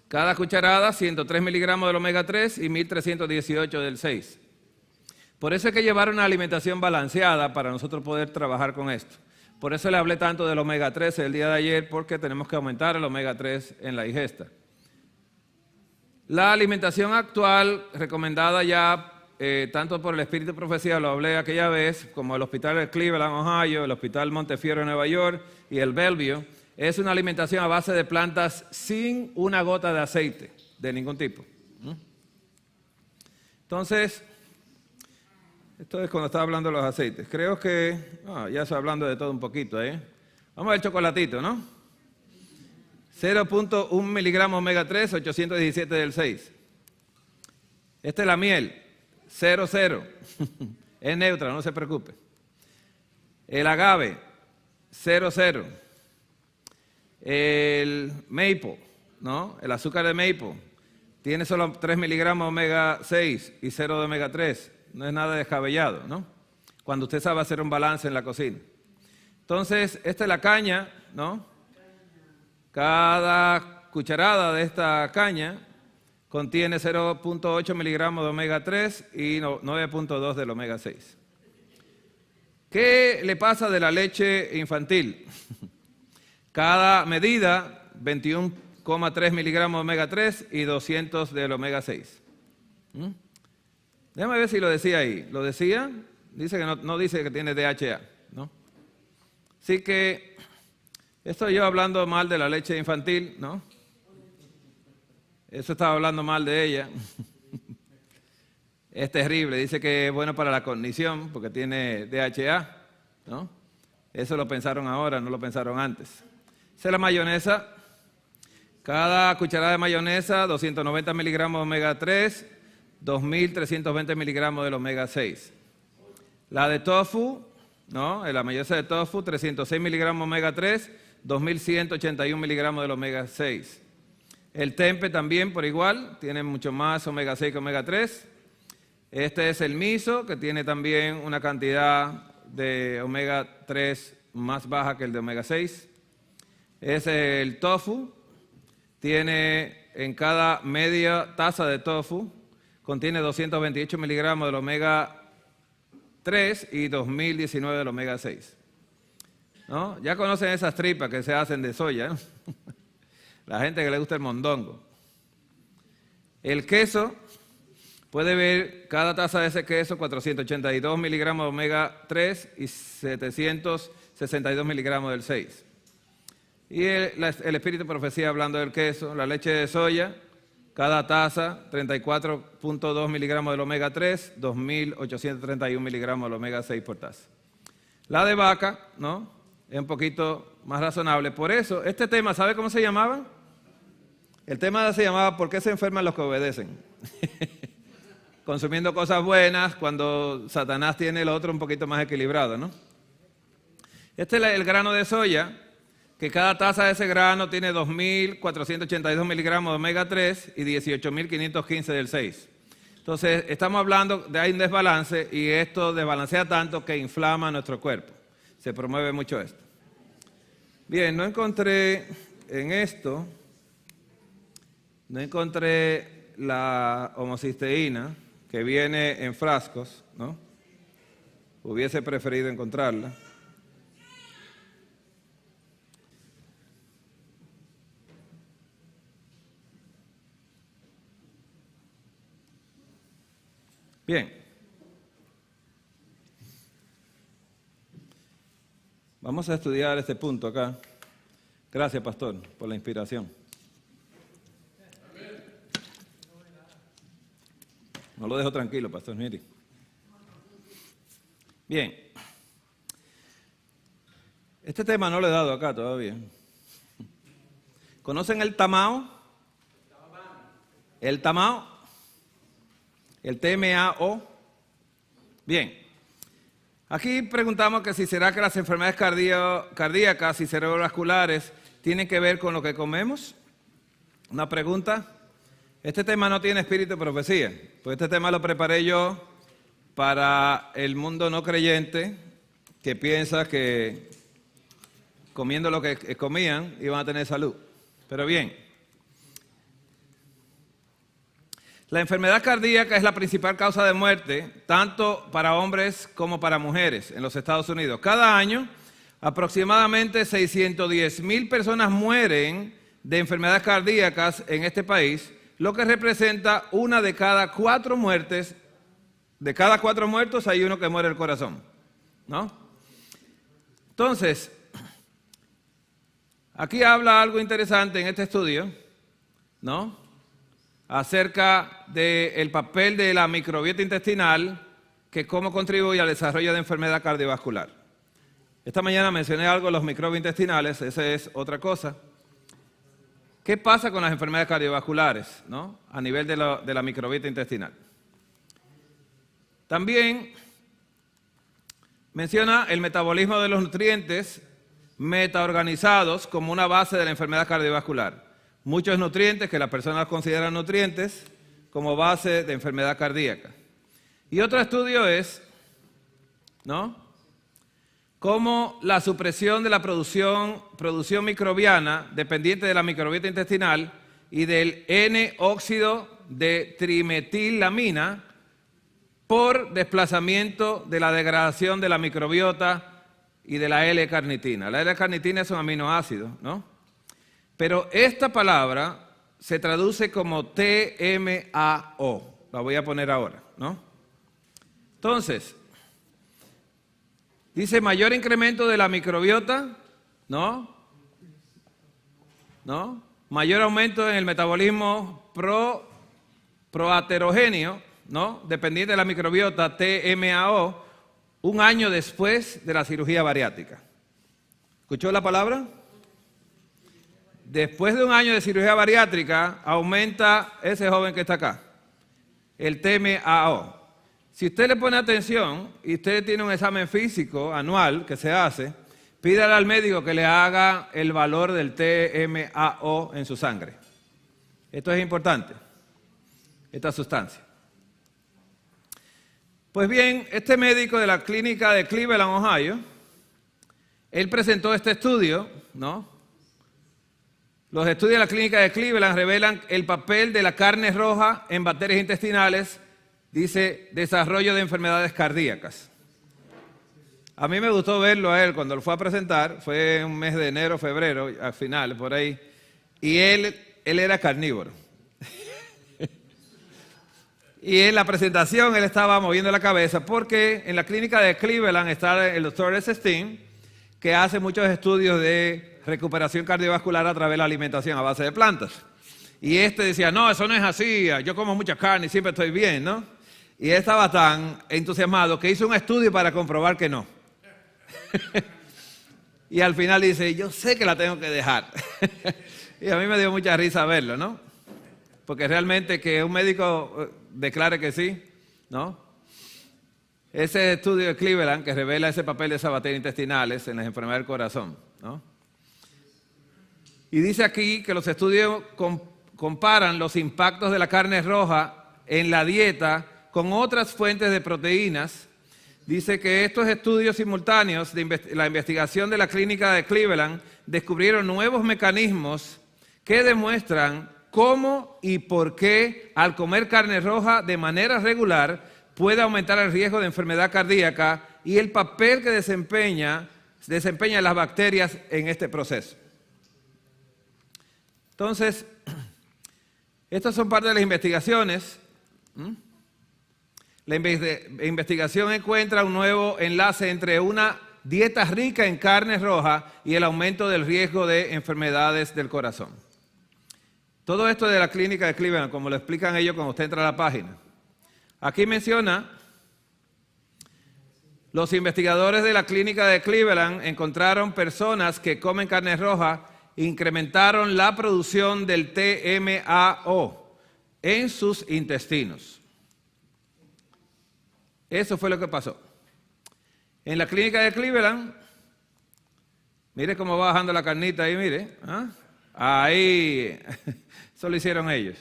cada cucharada, 103 miligramos del omega 3 y 1.318 del 6. Por eso hay que llevar una alimentación balanceada para nosotros poder trabajar con esto. Por eso le hablé tanto del omega 3 el día de ayer, porque tenemos que aumentar el omega 3 en la digesta. La alimentación actual, recomendada ya tanto por el Espíritu Profecía, lo hablé aquella vez, como el Hospital de Cleveland, Ohio, el Hospital Montefiore, Nueva York, y el Bellevue, es una alimentación a base de plantas sin una gota de aceite, de ningún tipo. Entonces, esto es cuando estaba hablando de los aceites. Creo que, ya estoy hablando de todo un poquito, ¿eh? Vamos al chocolatito, ¿no? 0.1 miligramos omega 3, 817 del 6. Esta es la miel, 0,0. Es neutra, no se preocupe. El agave, 0,0. El maple, ¿no? El azúcar de maple, tiene solo 3 miligramos de omega 6 y 0 de omega 3. No es nada descabellado, ¿no? Cuando usted sabe hacer un balance en la cocina. Entonces, esta es la caña, ¿no? Cada cucharada de esta caña contiene 0.8 miligramos de omega 3 y 9.2 del omega 6. ¿Qué le pasa de la leche infantil? Cada medida, 21,3 miligramos de omega 3 y 200 del omega 6. Déjame ver si lo decía ahí. ¿Lo decía? Dice que no dice que tiene DHA, ¿no? Así que estoy yo hablando mal de la leche infantil, ¿no? Eso estaba hablando mal de ella. Es terrible, dice que es bueno para la cognición porque tiene DHA, ¿no? Eso lo pensaron ahora, no lo pensaron antes. Esa es la mayonesa. Cada cucharada de mayonesa, 290 miligramos de omega 3, 2.320 miligramos del omega 6. La de tofu, ¿no? La mayonesa de tofu, 306 miligramos de omega 3, 2.181 miligramos del omega 6. El tempe también por igual, tiene mucho más omega 6 que omega 3. Este es el miso, que tiene también una cantidad de omega 3 más baja que el de omega 6. Es el tofu, tiene en cada media taza de tofu, contiene 228 miligramos del omega 3 y 2019 del omega 6. ¿No? Ya conocen esas tripas que se hacen de soya, ¿no? La gente que le gusta el mondongo. El queso, puede ver cada taza de ese queso, 482 miligramos de omega 3 y 762 miligramos del 6. Y el espíritu de profecía hablando del queso, la leche de soya, cada taza, 34.2 miligramos del omega 3, 2.831 miligramos del omega 6 por taza. La de vaca, ¿no? Es un poquito más razonable. Por eso, este tema, ¿sabe cómo se llamaba? El tema se llamaba ¿por qué se enferman los que obedecen? Consumiendo cosas buenas cuando Satanás tiene el otro un poquito más equilibrado, ¿no? Este es el grano de soya, que cada taza de ese grano tiene 2.482 miligramos de omega 3 y 18.515 del 6. Entonces, estamos hablando de hay un desbalance y esto desbalancea tanto que inflama nuestro cuerpo. Se promueve mucho esto. Bien, no encontré en esto, no encontré la homocisteína que viene en frascos, ¿no? Hubiese preferido encontrarla. Bien. Vamos a estudiar este punto acá. Gracias, pastor, por la inspiración. No lo dejo tranquilo, pastor, mire. Bien. Este tema no lo he dado acá todavía. ¿Conocen el tamao? El tamao. El TMAO. Bien. Aquí preguntamos que si será que las enfermedades cardíacas y cerebrovasculares tienen que ver con lo que comemos. Una pregunta. Este tema no tiene espíritu de profecía, pues este tema lo preparé yo para el mundo no creyente que piensa que comiendo lo que comían iban a tener salud. Pero bien, la enfermedad cardíaca es la principal causa de muerte, tanto para hombres como para mujeres en los Estados Unidos. Cada año, aproximadamente 610,000 personas mueren de enfermedades cardíacas en este país, lo que representa una de cada 4 muertes. De cada 4 muertos hay uno que muere del corazón, ¿no? Entonces, aquí habla algo interesante en este estudio, ¿no? Acerca del papel de la microbiota intestinal, que cómo contribuye al desarrollo de enfermedad cardiovascular. Esta mañana mencioné algo de los microbios intestinales, esa es otra cosa. ¿Qué pasa con las enfermedades cardiovasculares, ¿no? A nivel de la microbiota intestinal? También menciona el metabolismo de los nutrientes metaorganizados como una base de la enfermedad cardiovascular. Muchos nutrientes que las personas consideran nutrientes como base de enfermedad cardíaca. Y otro estudio es, ¿no?, cómo la supresión de la producción microbiana dependiente de la microbiota intestinal y del N-óxido de trimetilamina por desplazamiento de la degradación de la microbiota y de la L-carnitina. La L-carnitina es un aminoácido, ¿no? Pero esta palabra se traduce como TMAO. La voy a poner ahora, ¿no? Entonces, Dice mayor incremento de la microbiota, ¿no? Mayor aumento en el metabolismo proaterogéneo, ¿no? Dependiente de la microbiota, TMAO, un año después de la cirugía bariátrica. ¿Escuchó la palabra? Después de un año de cirugía bariátrica, aumenta ese joven que está acá, el TMAO. Si usted le pone atención y usted tiene un examen físico anual que se hace, pídale al médico que le haga el valor del TMAO en su sangre. Esto es importante, esta sustancia. Pues bien, este médico de la clínica de Cleveland, Ohio, él presentó este estudio, ¿no? Los estudios de la clínica de Cleveland revelan el papel de la carne roja en bacterias intestinales, dice, desarrollo de enfermedades cardíacas. A mí me gustó verlo a él cuando lo fue a presentar, fue un mes de enero, febrero, al final, por ahí, y él era carnívoro. Y en la presentación él estaba moviendo la cabeza porque en la clínica de Cleveland está el doctor S. Steen, que hace muchos estudios de recuperación cardiovascular a través de la alimentación a base de plantas. Y decía, no, eso no es así, yo como mucha carne y siempre estoy bien, ¿no? Y él estaba tan entusiasmado que hizo un estudio para comprobar que no. Y al final dice, yo sé que la tengo que dejar. Y a mí me dio mucha risa verlo, ¿no? Porque realmente que un médico declare que sí, ¿no? Ese estudio de Cleveland que revela ese papel de esas bacterias intestinales en las enfermedades del corazón, ¿no? Y dice aquí que los estudios comparan los impactos de la carne roja en la dieta con otras fuentes de proteínas. Dice que estos estudios simultáneos de la investigación de la clínica de Cleveland descubrieron nuevos mecanismos que demuestran cómo y por qué al comer carne roja de manera regular puede aumentar el riesgo de enfermedad cardíaca y el papel que desempeñan las bacterias en este proceso. Entonces, estas son parte de las investigaciones. La investigación encuentra un nuevo enlace entre una dieta rica en carne roja y el aumento del riesgo de enfermedades del corazón. Todo esto de la clínica de Cleveland, como lo explican ellos cuando usted entra a la página. Aquí menciona, los investigadores de la clínica de Cleveland encontraron personas que comen carne roja, incrementaron la producción del TMAO en sus intestinos. Eso fue lo que pasó. En la clínica de Cleveland, mire cómo va bajando la carnita ahí, mire. Ahí, eso lo hicieron ellos.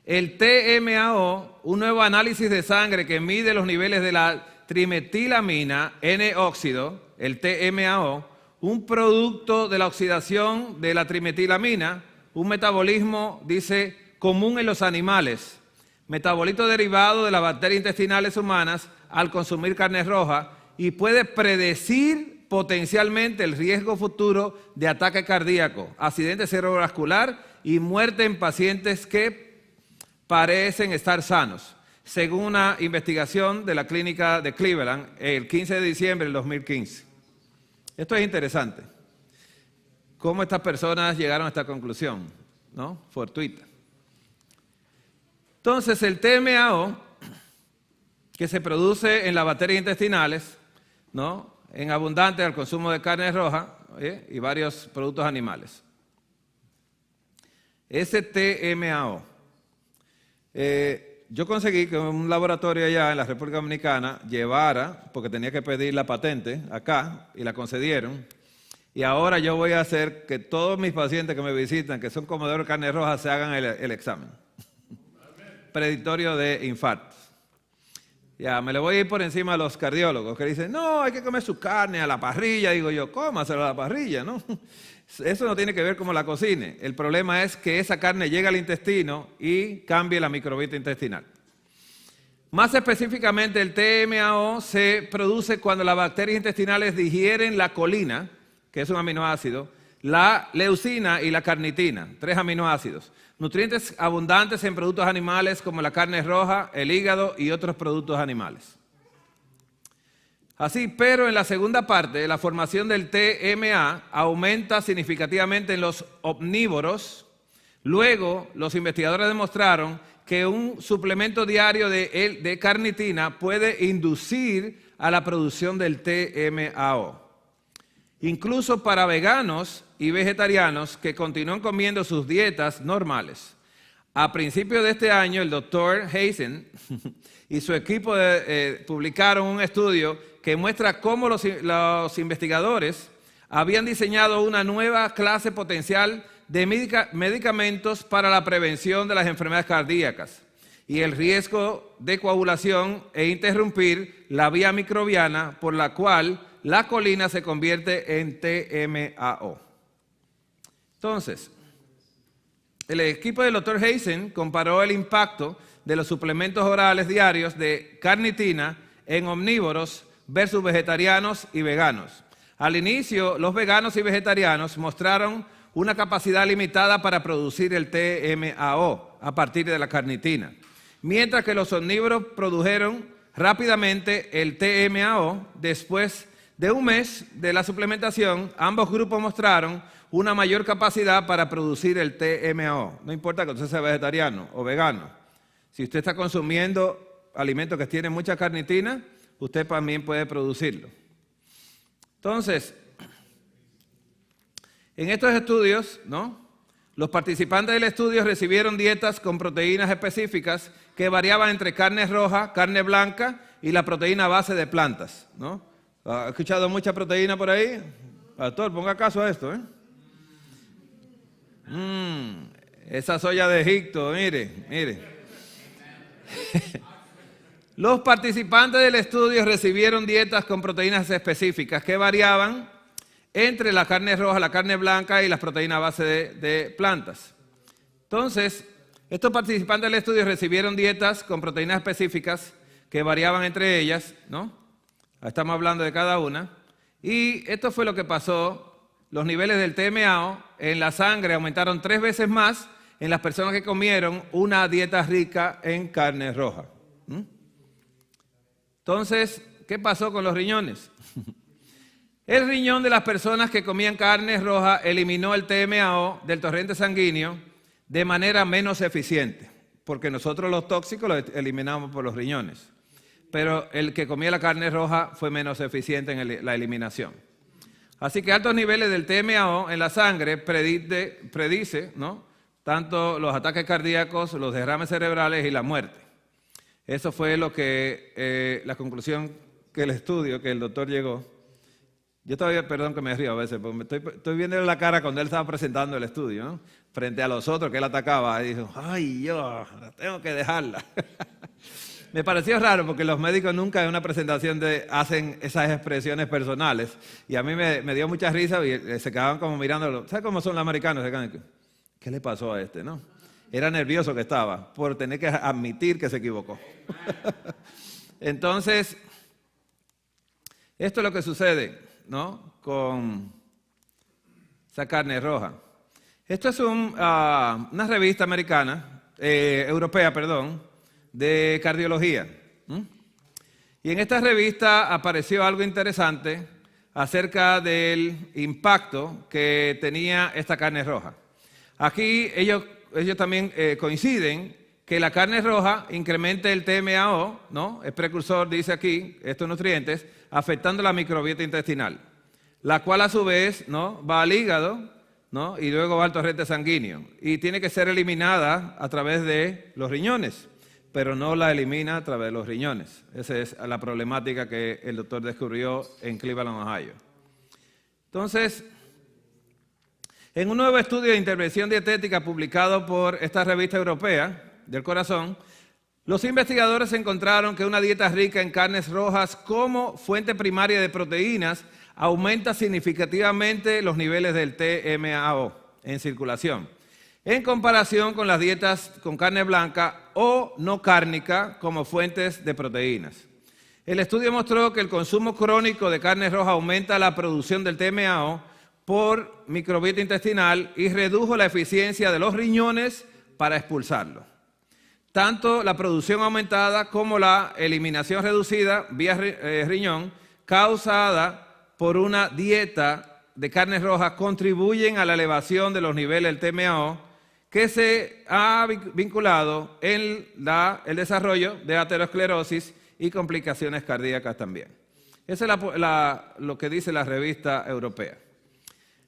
El TMAO, un nuevo análisis de sangre que mide los niveles de la trimetilamina N-óxido, el TMAO, un producto de la oxidación de la trimetilamina, un metabolismo, dice, común en los animales, metabolito derivado de las bacterias intestinales humanas al consumir carne roja y puede predecir potencialmente el riesgo futuro de ataque cardíaco, accidente cerebrovascular y muerte en pacientes que parecen estar sanos, según una investigación de la clínica de Cleveland el 15 de diciembre del 2015. Esto es interesante. ¿Cómo estas personas llegaron a esta conclusión? ¿No? Fortuita. Entonces, el TMAO, que se produce en las bacterias intestinales, ¿no?, en abundante al consumo de carne roja y varios productos animales. Ese TMAO, yo conseguí que un laboratorio allá en la República Dominicana llevara, porque tenía que pedir la patente acá, y la concedieron, y ahora yo voy a hacer que todos mis pacientes que me visitan, que son comedores de carne roja, se hagan el examen. Predictorio de infartos. Ya, me le voy a ir por encima a los cardiólogos que dicen, no, hay que comer su carne a la parrilla. Digo yo, cómaselo a la parrilla, ¿no? Eso no tiene que ver cómo la cocine. El problema es que esa carne llega al intestino y cambie la microbiota intestinal. Más específicamente, el TMAO se produce cuando las bacterias intestinales digieren la colina, que es un aminoácido, la leucina y la carnitina, 3 aminoácidos, nutrientes abundantes en productos animales como la carne roja, el hígado y otros productos animales. Así, pero en la segunda parte, la formación del TMA aumenta significativamente en los omnívoros. Luego, los investigadores demostraron que un suplemento diario de carnitina puede inducir a la producción del TMAO. Incluso para veganos y vegetarianos que continúan comiendo sus dietas normales. A principios de este año, el doctor Hazen y su equipo publicaron un estudio que muestra cómo los investigadores habían diseñado una nueva clase potencial de medicamentos para la prevención de las enfermedades cardíacas y el riesgo de coagulación e interrumpir la vía microbiana por la cual la colina se convierte en TMAO. Entonces, el equipo del Dr. Hazen comparó el impacto de los suplementos orales diarios de carnitina en omnívoros versus vegetarianos y veganos. Al inicio, los veganos y vegetarianos mostraron una capacidad limitada para producir el TMAO a partir de la carnitina, mientras que los omnívoros produjeron rápidamente el TMAO. Después de un mes de la suplementación, ambos grupos mostraron una mayor capacidad para producir el TMAO. No importa que usted sea vegetariano o vegano. Si usted está consumiendo alimentos que tienen mucha carnitina, usted también puede producirlo. Entonces, en estos estudios, los participantes del estudio recibieron dietas con proteínas específicas que variaban entre carne roja, carne blanca y la proteína base de plantas, ¿Ha escuchado mucha proteína por ahí? Pastor, ponga caso a esto, esa soya de Egipto, mire. Los participantes del estudio recibieron dietas con proteínas específicas que variaban entre la carne roja, la carne blanca y las proteínas base de plantas. Entonces, estos participantes del estudio recibieron dietas con proteínas específicas que variaban entre ellas, Estamos hablando de cada una. Y esto fue lo que pasó. Los niveles del TMAO en la sangre aumentaron 3 veces más en las personas que comieron una dieta rica en carne roja. Entonces, ¿qué pasó con los riñones? El riñón de las personas que comían carne roja eliminó el TMAO del torrente sanguíneo de manera menos eficiente, porque nosotros los tóxicos los eliminamos por los riñones, pero el que comía la carne roja fue menos eficiente en la eliminación. Así que altos niveles del TMAO en la sangre predice, tanto los ataques cardíacos, los derrames cerebrales y la muerte. Eso fue lo que, la conclusión que el estudio, que el doctor llegó. Yo todavía, perdón que me río a veces, porque estoy viendo la cara cuando él estaba presentando el estudio, frente a los otros que él atacaba, y dijo, ay, yo tengo que dejarla. Me pareció raro porque los médicos nunca en una presentación hacen esas expresiones personales, y a mí me dio mucha risa y se quedaban como mirándolo. ¿Sabes cómo son los americanos? ¿Qué le pasó a este, Era nervioso que estaba por tener que admitir que se equivocó. Entonces, esto es lo que sucede, con esa carne roja. Esto es una revista europea, de cardiología. Y en esta revista apareció algo interesante acerca del impacto que tenía esta carne roja. Aquí ellos también coinciden que la carne roja incrementa el TMAO, es precursor, dice aquí, estos nutrientes, afectando la microbiota intestinal, la cual a su vez va al hígado, y luego va al torrente sanguíneo, y tiene que ser eliminada a través de los riñones, pero no la elimina a través de los riñones. Esa es la problemática que el doctor descubrió en Cleveland, Ohio. Entonces, en un nuevo estudio de intervención dietética publicado por esta revista europea del corazón, los investigadores encontraron que una dieta rica en carnes rojas como fuente primaria de proteínas aumenta significativamente los niveles del TMAO en circulación, en comparación con las dietas con carne blanca o no cárnica como fuentes de proteínas. El estudio mostró que el consumo crónico de carne roja aumenta la producción del TMAO por microbiota intestinal y redujo la eficiencia de los riñones para expulsarlo. Tanto la producción aumentada como la eliminación reducida vía riñón causada por una dieta de carnes rojas contribuyen a la elevación de los niveles del TMAO, que se ha vinculado en el desarrollo de aterosclerosis y complicaciones cardíacas también. Eso es lo que dice la revista europea.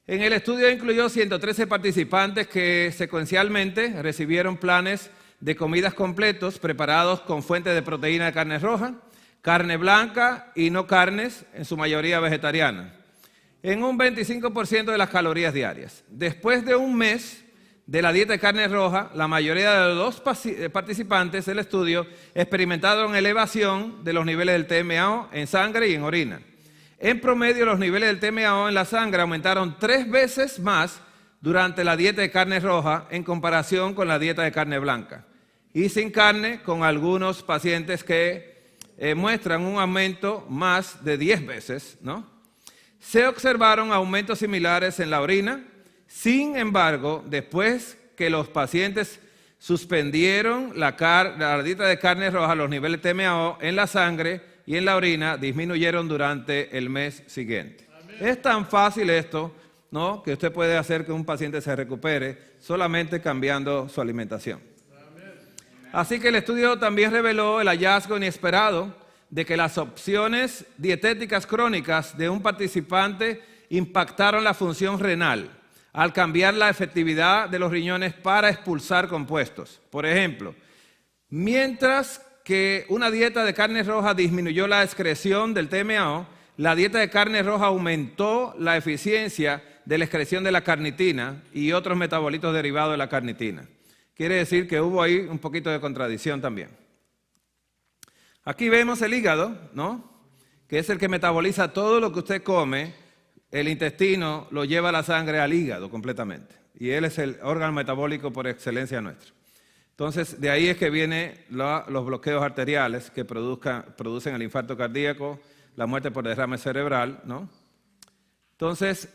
En el estudio incluyó 113 participantes que secuencialmente recibieron planes de comidas completos preparados con fuentes de proteína de carne roja, carne blanca y no carnes, en su mayoría vegetariana, en un 25% de las calorías diarias. Después de un mes de la dieta de carne roja, la mayoría de los participantes del estudio experimentaron elevación de los niveles del TMAO en sangre y en orina. En promedio, los niveles del TMAO en la sangre aumentaron 3 veces más durante la dieta de carne roja en comparación con la dieta de carne blanca. Y sin carne, con algunos pacientes que muestran un aumento más de 10 veces, ¿no? Se observaron aumentos similares en la orina. Sin embargo, después que los pacientes suspendieron la dieta de carne roja, los niveles de TMAO en la sangre y en la orina disminuyeron durante el mes siguiente. Amén. Es tan fácil esto, ¿no?, que usted puede hacer que un paciente se recupere solamente cambiando su alimentación. Amén. Así que el estudio también reveló el hallazgo inesperado de que las opciones dietéticas crónicas de un participante impactaron la función renal al cambiar la efectividad de los riñones para expulsar compuestos. Por ejemplo, mientras que una dieta de carne roja disminuyó la excreción del TMAO, la dieta de carne roja aumentó la eficiencia de la excreción de la carnitina y otros metabolitos derivados de la carnitina. Quiere decir que hubo ahí un poquito de contradicción también. Aquí vemos el hígado, ¿no?, que es el que metaboliza todo lo que usted come. El intestino lo lleva a la sangre al hígado completamente. Y él es el órgano metabólico por excelencia nuestro. Entonces, de ahí es que vienen los bloqueos arteriales que producen el infarto cardíaco, la muerte por derrame cerebral, ¿no? Entonces,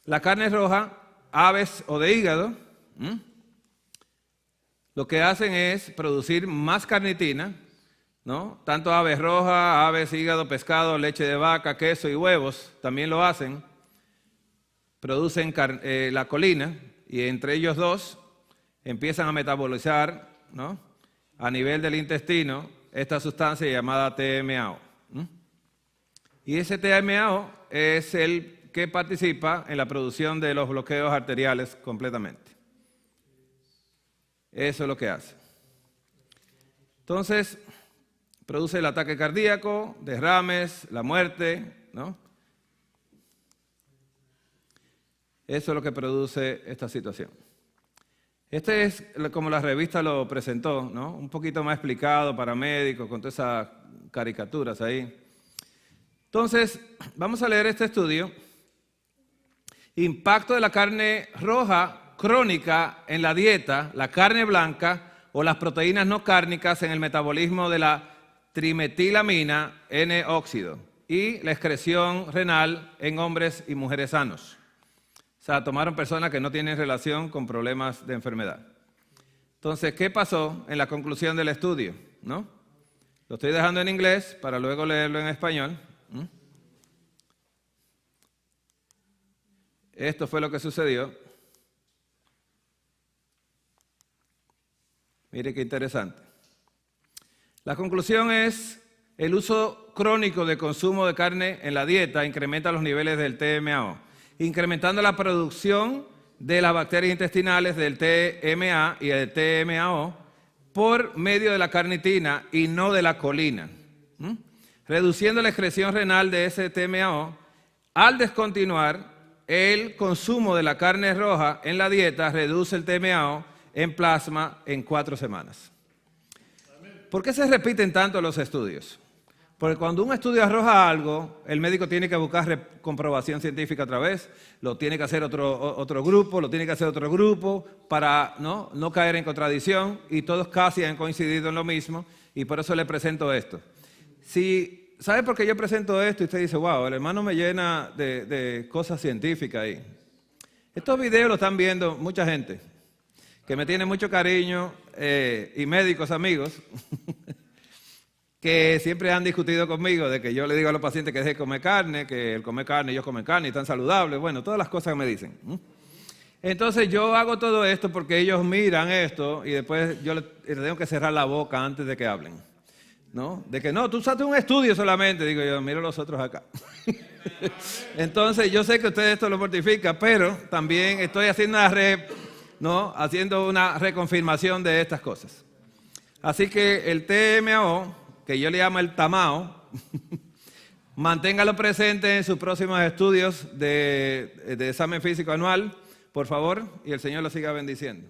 la carne roja, aves o de hígado, lo que hacen es producir más carnitina, ¿no? Tanto aves rojas, aves, hígado, pescado, leche de vaca, queso y huevos también lo hacen. Producen la colina y entre ellos dos empiezan a metabolizar, ¿no?, a nivel del intestino esta sustancia llamada TMAO. Y ese TMAO es el que participa en la producción de los bloqueos arteriales completamente. Eso es lo que hace. Entonces, produce el ataque cardíaco, derrames, la muerte, ¿no? Eso es lo que produce esta situación. Este es como la revista lo presentó, ¿no? Un poquito más explicado para médicos, con todas esas caricaturas ahí. Entonces, vamos a leer este estudio. Impacto de la carne roja crónica en la dieta, la carne blanca o las proteínas no cárnicas en el metabolismo de la trimetilamina N-óxido y la excreción renal en hombres y mujeres sanos. O sea, tomaron personas que no tienen relación con problemas de enfermedad. Entonces, ¿qué pasó en la conclusión del estudio? ¿No? Lo estoy dejando en inglés para luego leerlo en español. Esto fue lo que sucedió. Mire qué interesante. La conclusión es: el uso crónico de consumo de carne en la dieta incrementa los niveles del TMAO, incrementando la producción de las bacterias intestinales del TMA y el TMAO por medio de la carnitina y no de la colina, reduciendo la excreción renal de ese TMAO. Al descontinuar el consumo de la carne roja en la dieta, reduce el TMAO en plasma en 4 semanas. ¿Por qué se repiten tanto los estudios? Porque cuando un estudio arroja algo, el médico tiene que buscar comprobación científica otra vez, lo tiene que hacer otro grupo, lo tiene que hacer otro grupo para no caer en contradicción, y todos casi han coincidido en lo mismo, y por eso le presento esto. ¿Sabe por qué yo presento esto? Y usted dice, wow, el hermano me llena de cosas científicas ahí. Estos videos lo están viendo mucha gente que me tiene mucho cariño y médicos amigos que siempre han discutido conmigo de que yo le digo a los pacientes que dejen de comer carne, que el comer carne, ellos comen carne y están saludables, bueno, todas las cosas que me dicen. Entonces yo hago todo esto porque ellos miran esto y después yo les tengo que cerrar la boca antes de que hablen, ¿no? De que no, tú usaste un estudio solamente, digo yo, miro los otros acá. Entonces yo sé que a ustedes esto lo mortifica, pero también estoy haciendo haciendo una reconfirmación de estas cosas. Así que el TMAO, que yo le llamo el TAMAO, manténgalo presente en sus próximos estudios de examen físico anual, por favor, y el Señor lo siga bendiciendo.